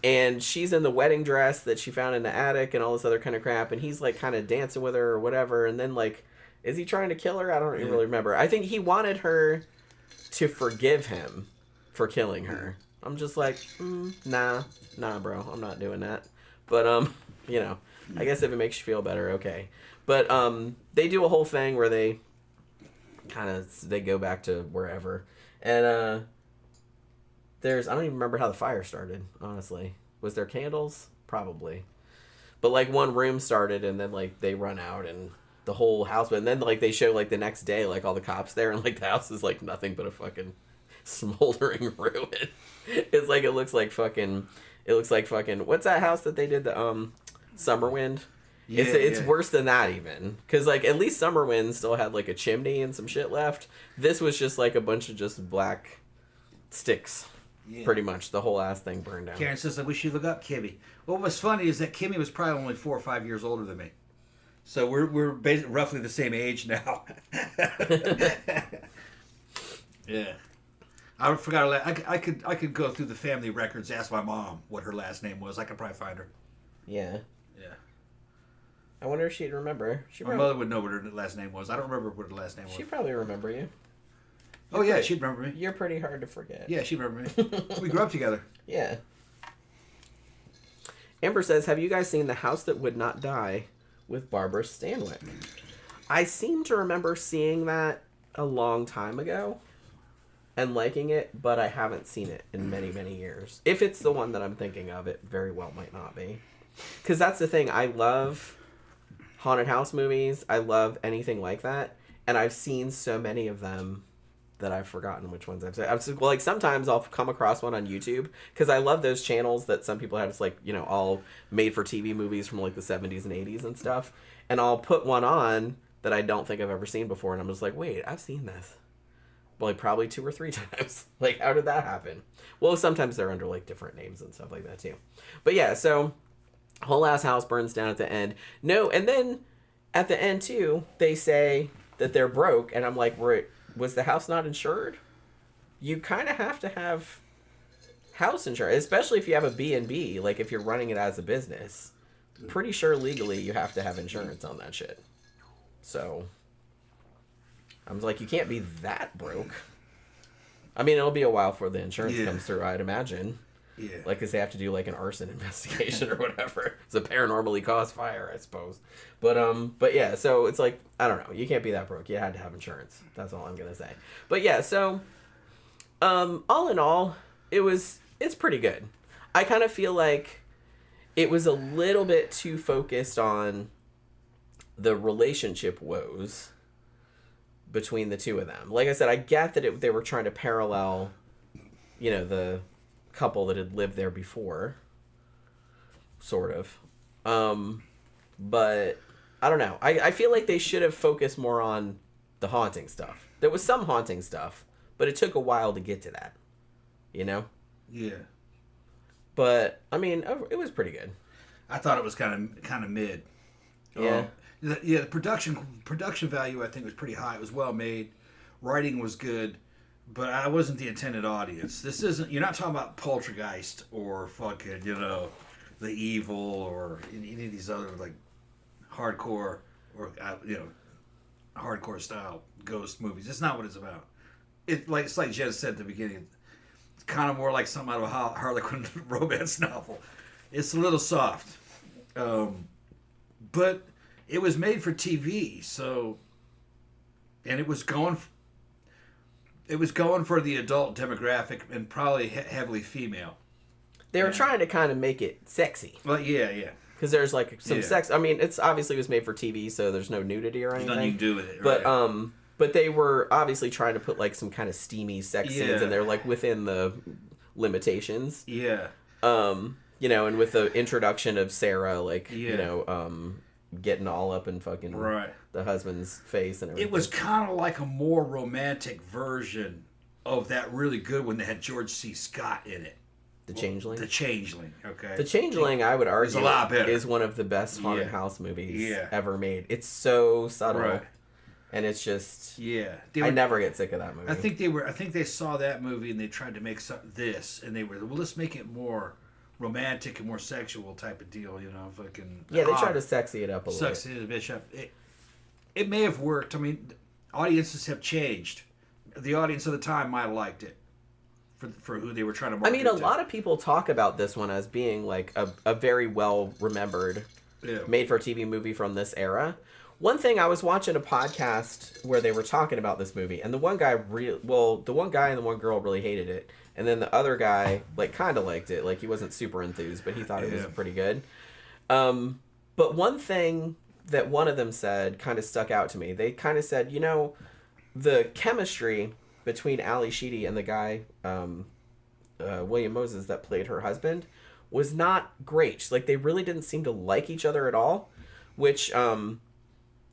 And she's in the wedding dress that she found in the attic and all this other kind of crap. And he's like kind of dancing with her or whatever. And then like, is he trying to kill her? I don't really remember. I think he wanted her to forgive him for killing her. I'm just like, nah, bro. I'm not doing that. But, I guess if it makes you feel better, okay. But they do a whole thing where they kind of they go back to wherever, and there's I don't even remember how the fire started. Honestly, was there candles? Probably, but like one room started, and then like they run out and the whole house. But then like they show like the next day like all the cops there, and like the house is like nothing but a fucking smoldering ruin. It's like it looks like fucking what's that house that they did the Summerwind? Yeah, it's worse than that even, because like at least Summerwind still had like a chimney and some shit left. This was just like a bunch of just black sticks. Yeah. Pretty much the whole ass thing burned down. Karen says, "I wish you look up Kimmy." What was funny is that Kimmy was probably only 4 or 5 years older than me, so we're basically roughly the same age now. Yeah, I forgot. I could go through the family records, ask my mom what her last name was. I could probably find her. Yeah. Yeah. I wonder if she'd remember. My mother would know what her last name was. I don't remember what her last name was. She'd probably remember you. She'd remember me. You're pretty hard to forget. Yeah, she'd remember me. We grew up together. Yeah. Amber says, have you guys seen The House That Would Not Die with Barbara Stanwyck? I seem to remember seeing that a long time ago and liking it, but I haven't seen it in many, many years. If it's the one that I'm thinking of, it very well might not be. Because that's the thing. I love haunted house movies. I love anything like that. And I've seen so many of them that I've forgotten which ones I've seen. Like sometimes I'll come across one on YouTube because I love those channels that some people have. It's like, you know, all made for TV movies from like the 70s and 80s and stuff. And I'll put one on that I don't think I've ever seen before. And I'm just like, wait, I've seen this. Like probably 2 or 3 times. Like, how did that happen? Well, sometimes they're under like different names and stuff like that too. But yeah, so whole ass house burns down at the end. No, and then at the end too, they say that they're broke. And I'm like, was the house not insured? You kind of have to have house insurance, especially if you have a B&B, like if you're running it as a business. Pretty sure legally you have to have insurance on that shit. So I was like, you can't be that broke. I mean, it'll be a while before the insurance comes through, I'd imagine. Yeah. Like, because they have to do like an arson investigation or whatever. It's a paranormally caused fire, I suppose. But yeah, so it's like, I don't know. You can't be that broke. You had to have insurance. That's all I'm gonna say. But yeah, so all in all, it's pretty good. I kind of feel like it was a little bit too focused on the relationship woes between the two of them. Like I said, I get that they were trying to parallel, you know, the couple that had lived there before, sort of. But I don't know. I feel like they should have focused more on the haunting stuff. There was some haunting stuff, but it took a while to get to that, you know? Yeah. But I mean, it was pretty good. I thought it was kind of mid. Yeah. The production value I think was pretty high. It was well made. Writing was good. But I wasn't the intended audience. This isn't. You're not talking about Poltergeist or fucking, you know, The Evil or any of these other like hardcore or you know, hardcore style ghost movies. It's not what it's about. It's like Jen said at the beginning. It's kind of more like something out of a Harlequin romance novel. It's a little soft, but it was made for TV. So, and it was going. It was going for the adult demographic and probably heavily female. They were trying to kind of make it sexy. Well, yeah. Because there's like some sex. I mean, it's obviously was made for TV, so there's no nudity or anything. There's nothing you can do with it. Right? But they were obviously trying to put like some kind of steamy sex scenes in there, like within the limitations. Yeah. You know, and with the introduction of Sarah, like you know, getting all up in fucking the husband's face and everything. It was kind of like a more romantic version of that really good one that had George C. Scott in it. The Changeling? The Changeling, okay. The Changeling, I would argue, a lot better. Is one of the best haunted house movies ever made. It's so subtle. Right. And it's just... Yeah. I never get sick of that movie. I think they saw that movie and they tried to make this, and they were, well, let's make it more romantic and more sexual type of deal, you know, fucking... Yeah, they tried to sexy it up a little bit. Sexy the bitch up. It may have worked. I mean, audiences have changed. The audience of the time might have liked it for who they were trying to market. I mean, a lot of people talk about this one as being like a very well remembered made-for-TV movie from this era. One thing, I was watching a podcast where they were talking about this movie, and the one guy the one guy and the one girl really hated it, and then the other guy like kind of liked it. Like, he wasn't super enthused, but he thought it was pretty good. But one thing that one of them said kind of stuck out to me. They kind of said, the chemistry between Ally Sheedy and the guy, William Moses, that played her husband, was not great. Like, they really didn't seem to like each other at all, which,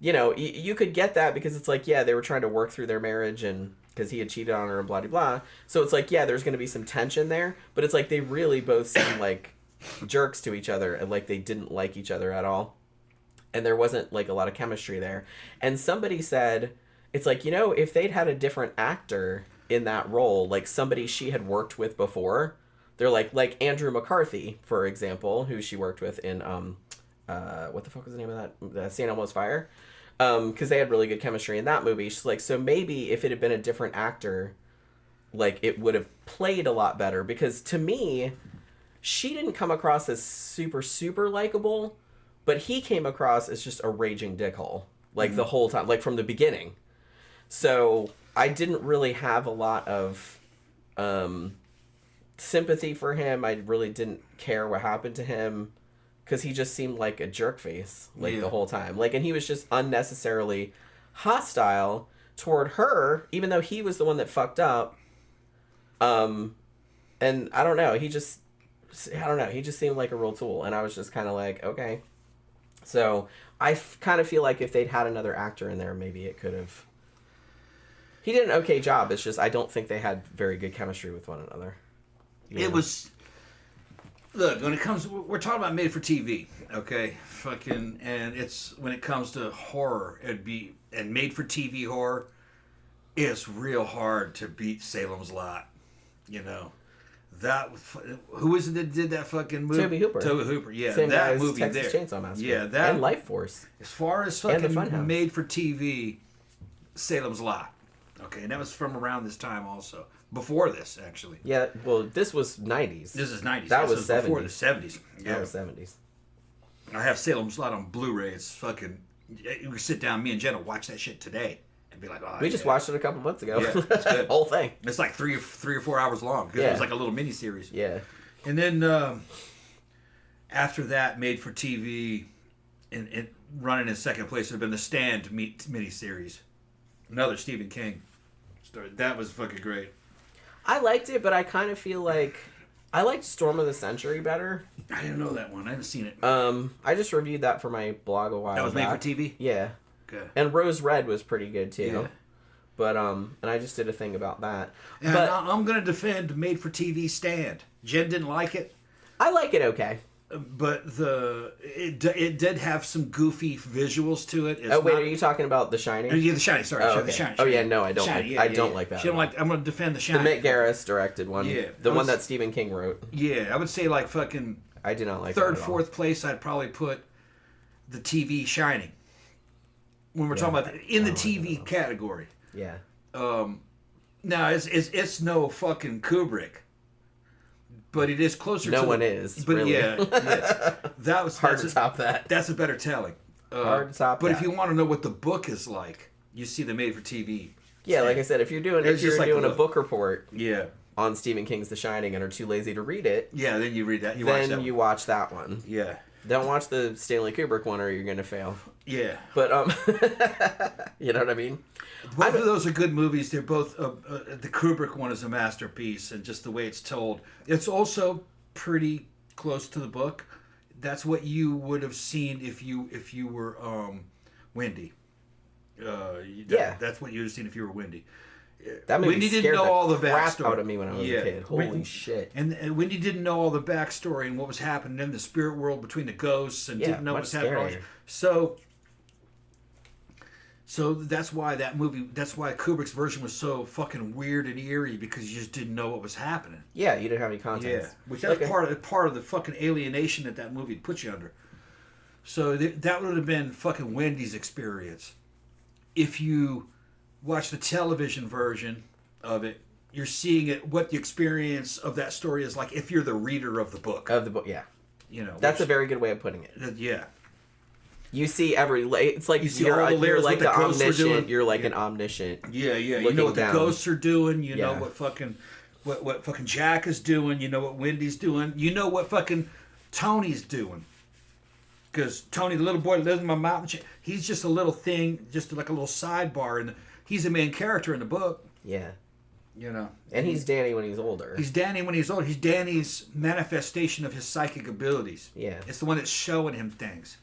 you could get that because it's like, yeah, they were trying to work through their marriage and because he had cheated on her and blah, blah, blah. So it's like, yeah, there's going to be some tension there, but it's like they really both seem like jerks to each other and like they didn't like each other at all. And there wasn't like a lot of chemistry there. And somebody said, it's like, if they'd had a different actor in that role, like somebody she had worked with before, they're like Andrew McCarthy, for example, who she worked with in, what the fuck was the name of that? St. Elmo's Fire. Because they had really good chemistry in that movie. She's like, so maybe if it had been a different actor, like, it would have played a lot better. Because to me, she didn't come across as super, super likable, but he came across as just a raging dickhole, like, the whole time, like, from the beginning. So I didn't really have a lot of sympathy for him. I really didn't care what happened to him. Because he just seemed like a jerk face, like, the whole time. Like, and he was just unnecessarily hostile toward her, even though he was the one that fucked up. And I don't know, he just seemed like a real tool. And I was just kind of like, okay. So I kind of feel like if they'd had another actor in there, maybe it could have... He did an okay job. It's just I don't think they had very good chemistry with one another. It was... Look, when it comes, we're talking about made for TV, okay? And it's when it comes to horror, and made for TV horror, it's real hard to beat Salem's Lot. That who is it that did that fucking movie? Tobe Hooper, yeah, same that guy as movie Texas there, Chainsaw Massacre, yeah, that and Life Force. As far as fucking made for TV, Salem's Lot, okay, and that was from around this time also. Before this, actually. Yeah, well, this was 90s. This is 90s. That was 70s. Before the 70s. Yeah. That was 70s. I have Salem's Lot on Blu-ray. It's fucking... You can sit down, me and Jenna watch that shit today and be like, oh, we just watched it a couple months ago. Yeah, it's good. Whole thing. It's like three or 4 hours long because it was like a little mini-series. Yeah. And then after that, made for TV and running in second place would have been the Stand mini-series. Another Stephen King story. That was fucking great. I liked it, but I kind of feel like I liked Storm of the Century better. I didn't know that one. I haven't seen it. I just reviewed that for my blog a while back. That was made for TV? Yeah. Good. And Rose Red was pretty good too. Yeah. But and I just did a thing about that. And but I'm going to defend made for TV Stand. Jen didn't like it. I like it okay. But it did have some goofy visuals to it. It's are you talking about The Shining? Yeah, The Shining. Sorry, okay. The Shining. Oh yeah, no, I don't. Shining, I don't like that. She don't like. I'm going to defend The Shining. The Mick Garris directed one. Yeah, the one that Stephen King wrote. Yeah, I would say like fucking. I do not like third, that at fourth place. I'd probably put the TV Shining. When we're talking about in the TV category. Yeah. Now it's no fucking Kubrick. But it is closer. No to one is. But really. yeah, that was hard to top that. That's a better telling. Hard to top. But if you want to know what the book is like, you see the made for TV. Yeah, like I said, if you're doing a book report, on Stephen King's The Shining and are too lazy to read it, then you read that. You watch that one. Yeah. Don't watch the Stanley Kubrick one, or you're gonna fail. Yeah. But you know what I mean. Both of those are good movies. They're both. The Kubrick one is a masterpiece, and just the way it's told. It's also pretty close to the book. That's what you would have seen if you were Wendy. That's what you would have seen if you were Wendy. That movie Wendy didn't know all the backstory out of me when I was a kid. Holy shit! And Wendy didn't know all the backstory and what was happening in the spirit world between the ghosts, and didn't know what was happening. So that's why that movie. That's why Kubrick's version was so fucking weird and eerie, because you just didn't know what was happening. Yeah, you didn't have any context. Yeah, which that's part of the fucking alienation that movie put you under. So that would have been fucking Wendy's experience. If you watch the television version of it, you're seeing it, what the experience of that story is like if you're the reader of the book. Yeah. You know. That's a very good way of putting it. Yeah. You see it's like You see all the you're layers, like what the the ghosts are doing. omniscient. You're like an omniscient. Yeah. You looking know what down. the ghosts are doing. You know Yeah. what fucking Jack is doing. You know what Wendy's doing. You know what fucking Tony's doing. Because Tony, the little boy that lives in my mountain, he's just a little thing, just like a little sidebar, and he's a main character in the book. Yeah. You know. And he's Danny when he's older. He's Danny when he's old. He's Danny's manifestation of his psychic abilities. Yeah. It's the one that's showing him things.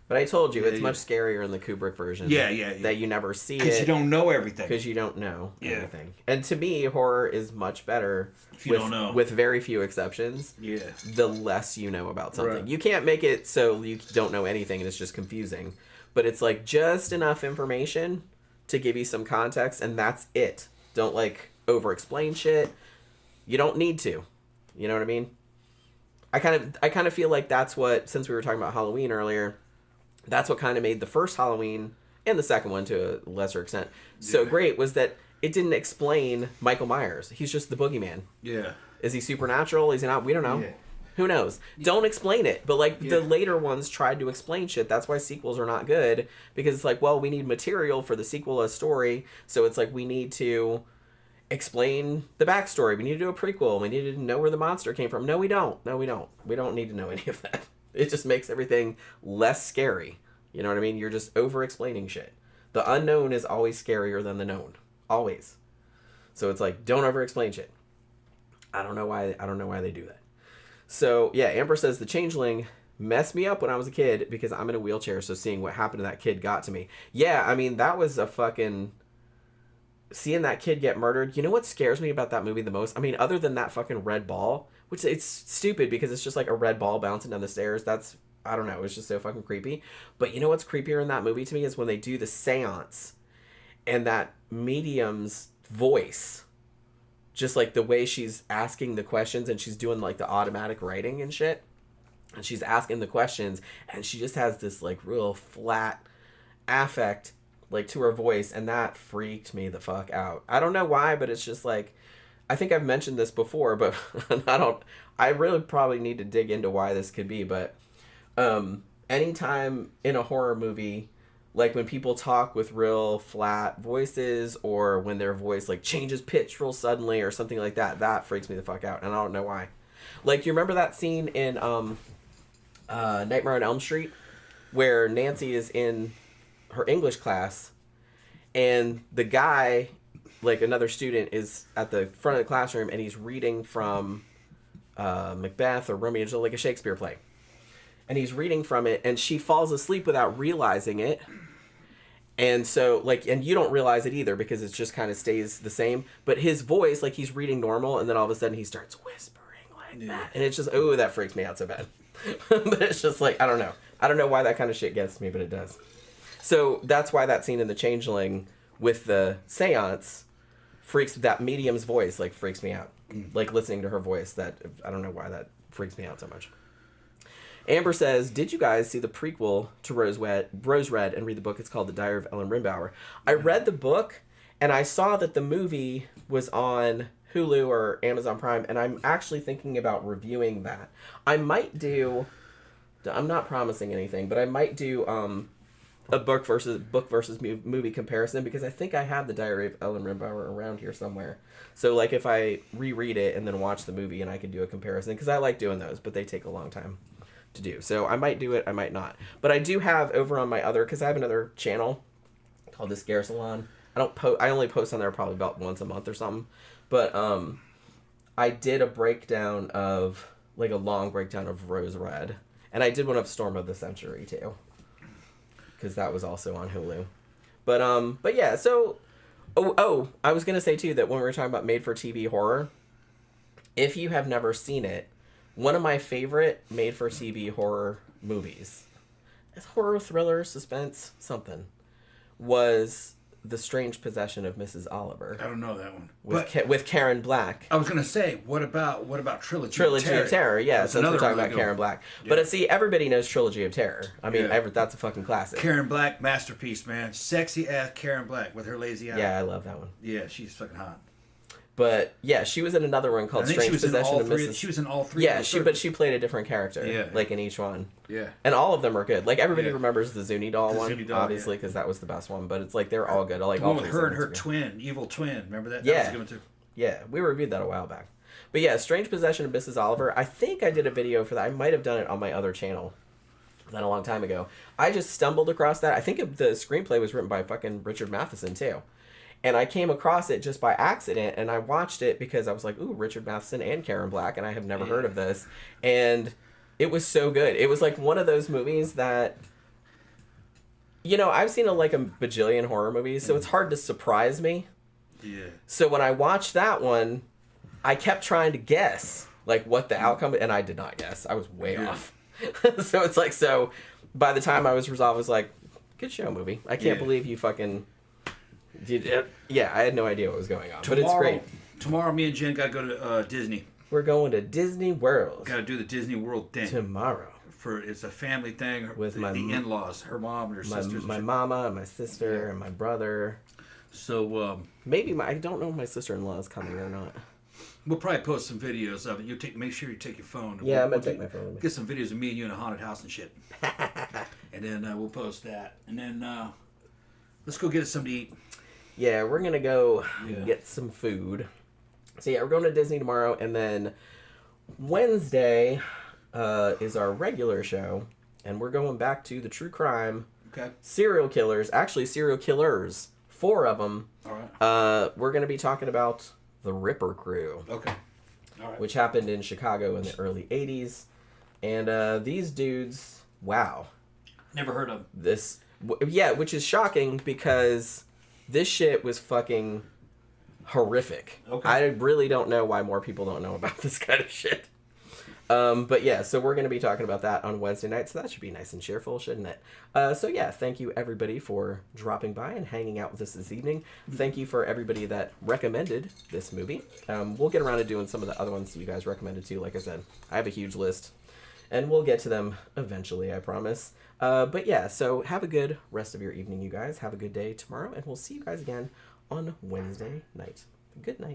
But I told you, Yeah, it's much scarier in the Kubrick version. Yeah. That you never see it. Because you don't know everything. Because you don't know Yeah. everything. And to me, horror is much better If you don't know. with very few exceptions. Yeah. The less you know about something. Right. You can't make it so you don't know anything and it's just confusing. But it's like just enough information to give you some context, and that's it. Don't like over-explain shit. You don't need to. You know what I mean? I kind of feel like that's what, since we were talking about Halloween earlier, that's what kind of made the first Halloween and the second one to a lesser extent so great, was that it didn't explain Michael Myers. He's just the boogeyman. Yeah. Is he supernatural? Is he not? We don't know. Yeah. Who knows? Don't explain it. But like Yeah. the later ones tried to explain shit. That's why sequels are not good, because it's like, well, we need material for the sequel, a story. So it's like we need to explain the backstory. We need to do a prequel. We need to know where the monster came from. No, we don't. No, we don't. We don't need to know any of that. It just makes everything less scary. You know what I mean? You're just over-explaining shit. The unknown is always scarier than the known. Always. So it's like, don't over-explain shit. I don't know why they do that. So, yeah, Amber says the Changeling messed me up when I was a kid because I'm in a wheelchair, so seeing what happened to that kid got to me. Yeah, I mean, that was a fucking... Seeing that kid get murdered, you know what scares me about that movie the most? I mean, other than that fucking red ball, which it's stupid because it's just like a red ball bouncing down the stairs. That's, I don't know, it's just so fucking creepy. But you know what's creepier in that movie to me is when they do the seance and that medium's voice, just like the way she's asking the questions and she's doing like the automatic writing and shit. And she's asking the questions and she just has this like real flat affect like to her voice, and that freaked me the fuck out. I don't know why, but it's just like, I think I've mentioned this before, but I really probably need to dig into why this could be, but anytime in a horror movie, like when people talk with real flat voices, or when their voice like changes pitch real suddenly or something like that, that freaks me the fuck out, and I don't know why. Like, you remember that scene in Nightmare on Elm Street where Nancy is in her English class and the guy, like another student, is at the front of the classroom and he's reading from Macbeth or Romeo and Juliet, like a Shakespeare play, and he's reading from it and she falls asleep without realizing it, and so like, and you don't realize it either because it just kind of stays the same, but his voice, like he's reading normal and then all of a sudden he starts whispering like that, and it's just, oh, that freaks me out so bad. But it's just like, I don't know why that kind of shit gets to me, but it does. So that's why that scene in The Changeling with the seance that medium's voice, like, freaks me out. Like, listening to her voice, that, I don't know why that freaks me out so much. Amber says, did you guys see the prequel to Rose Red and read the book? It's called The Diary of Ellen Rimbauer. I read the book, and I saw that the movie was on Hulu or Amazon Prime, and I'm actually thinking about reviewing that. I'm not promising anything, but I might do a book versus movie comparison, because I think I have The Diary of Ellen Rimbauer around here somewhere. So like if I reread it and then watch the movie, and I can do a comparison, because I like doing those, but they take a long time to do. So I might do it, I might not. But I do have over on my other, because I have another channel called The Scare Salon. I only post on there probably about once a month or something. But I did a breakdown of, like a long breakdown of Rose Red. And I did one of Storm of the Century too, because that was also on Hulu. But yeah, so I was gonna say too that when we were talking about made-for-TV horror, if you have never seen it, one of my favorite made-for-TV horror movies, it's horror, thriller, suspense, something, was The Strange Possession of Mrs. Oliver. I don't know that one. With Karen Black. I was gonna say, what about Trilogy of Terror? Yeah, since we're talking about Karen Black. Yeah. But see, everybody knows Trilogy of Terror. I mean, Yeah. that's a fucking classic. Karen Black, masterpiece, man. Sexy ass Karen Black with her lazy eye. Yeah, I love that one. Yeah, she's fucking hot. But yeah, she was in another one called Strange Possession of Mrs. She was in all three. Yeah, but she played a different character. Yeah. Like in each one. Yeah. And all of them are good. Like everybody Yeah. remembers the Zuni doll one, Zuni doll, obviously, because that was the best one. But it's like they're all good. Like The all one with three her and her segments are twin, evil twin. Remember that? Yeah. That was a good one too. Yeah, we reviewed that a while back. But yeah, Strange Possession of Mrs. Oliver. I think I did a video for that. I might have done it on my other channel. That a long time ago. I just stumbled across that. I think the screenplay was written by fucking Richard Matheson too. And I came across it just by accident, and I watched it because I was like, ooh, Richard Matheson and Karen Black, and I have never heard of this. And it was so good. It was like one of those movies that, you know, I've seen like a bajillion horror movies, so it's hard to surprise me. Yeah. So when I watched that one, I kept trying to guess like what the outcome, and I did not guess. I was way off. So it's like, so by the time I was resolved, I was like, good show, movie. I can't believe you fucking did it. Yeah, I had no idea what was going on, but it's great. Tomorrow, me and Jen got to go to Disney. We're going to Disney World. Got to do the Disney World thing. Tomorrow. It's a family thing with the in-laws, her mom and her sisters. My mama, and my sister, and my brother. So, maybe I don't know if my sister-in-law is coming or not. We'll probably post some videos of it. Make sure you take your phone. Yeah, I'm going to take my phone with me. Get some videos of me and you in a haunted house and shit. And then we'll post that. And then let's go get us something to eat. Yeah, we're going to go get some food. So yeah, we're going to Disney tomorrow. And then Wednesday is our regular show. And we're going back to the true crime. Okay. Serial killers. Actually, serial killers. 4 of them. All right. We're going to be talking about the Ripper Crew. Okay. All right. Which happened in Chicago in the early 80s. And these dudes, wow. Never heard of them. Which is shocking because this shit was fucking horrific. Okay. I really don't know why more people don't know about this kind of shit. But yeah, so we're going to be talking about that on Wednesday night, so that should be nice and cheerful, shouldn't it? So yeah, thank you everybody for dropping by and hanging out with us this evening. Thank you for everybody that recommended this movie. We'll get around to doing some of the other ones you guys recommended too. Like I said, I have a huge list, and we'll get to them eventually, I promise. But yeah, so have a good rest of your evening, you guys. Have a good day tomorrow, and we'll see you guys again on Wednesday night. Good night.